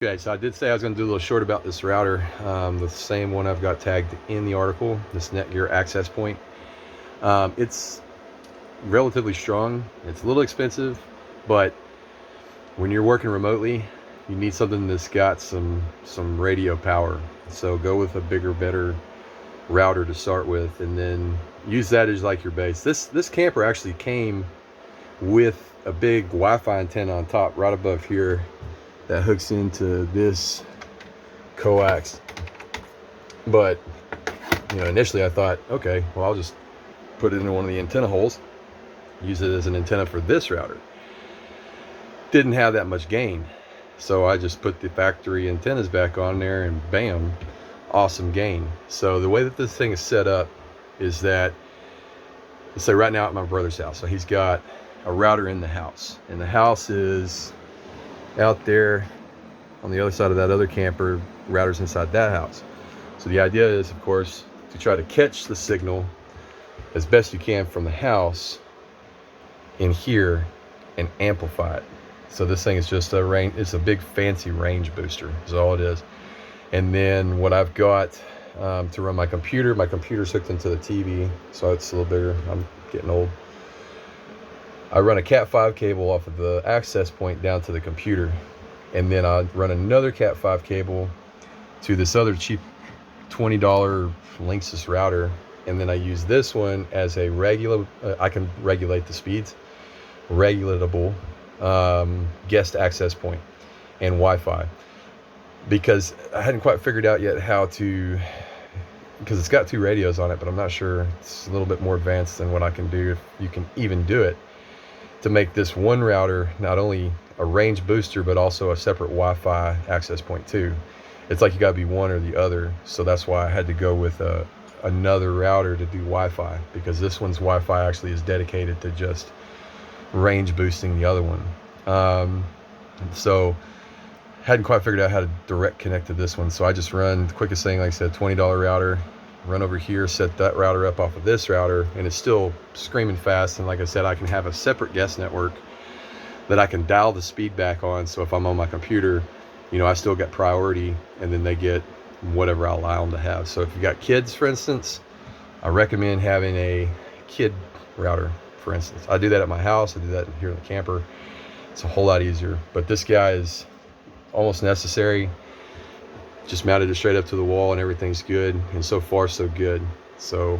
Okay, so I did say I was going to do a little short about this router, the same one I've got tagged in the article, this Netgear access point. It's relatively strong. It's a little expensive, but when you're working remotely, you need something that's got some radio power. So go with a bigger, better router to start with, and then use that as like your base. This camper actually came with a big Wi-Fi antenna on top, right above here, that hooks into this coax. But initially I thought, okay, well, I'll just put it in one of the antenna holes, use it as an antenna for this router. Didn't have that much gain, so I just put the factory antennas back on there, and bam, awesome gain. So the way that this thing is set up is that, let's say right now at my brother's house, so he's got a router in the house, and the house is out there on the other side of that other camper. Router's inside that house. So the idea is, of course, to try to catch the signal as best you can from the house in here and amplify it. So this thing is just a range, it's a big fancy range booster is all it is. And then what I've got to run my computer's hooked into the TV, so it's a little bigger. I'm getting old. I run a Cat5 cable off of the access point down to the computer, and then I run another Cat5 cable to this other cheap $20 Linksys router, and then I use this one as a regular, I can regulate the speeds, regulatable guest access point and Wi-Fi, because I hadn't quite figured out yet how to, because it's got two radios on it, but I'm not sure, it's a little bit more advanced than what I can do, if you can even do it, to make this one router not only a range booster but also a separate Wi-Fi access point too. It's like you got to be one or the other, so that's why I had to go with another router to do Wi-Fi, because this one's Wi-Fi actually is dedicated to just range boosting the other one. So hadn't quite figured out how to direct connect to this one, so I just run the quickest thing, like I said, $20 router, run over here, set that router up off of this router, and it's still screaming fast. And like I said, I can have a separate guest network that I can dial the speed back on, so if I'm on my computer, I still get priority, and then they get whatever I allow them to have. So if you got kids, for instance, I recommend having a kid router, for instance. I do that at my house, I do that here in the camper. It's a whole lot easier, but this guy is almost necessary. Just mounted it straight up to the wall and everything's good, and so far so good. So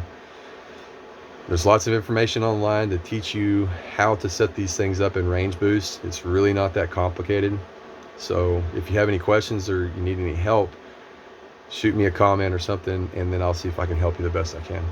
there's lots of information online to teach you how to set these things up in range boost. It's really not that complicated. So if you have any questions or you need any help, shoot me a comment or something, and then I'll see if I can help you the best I can.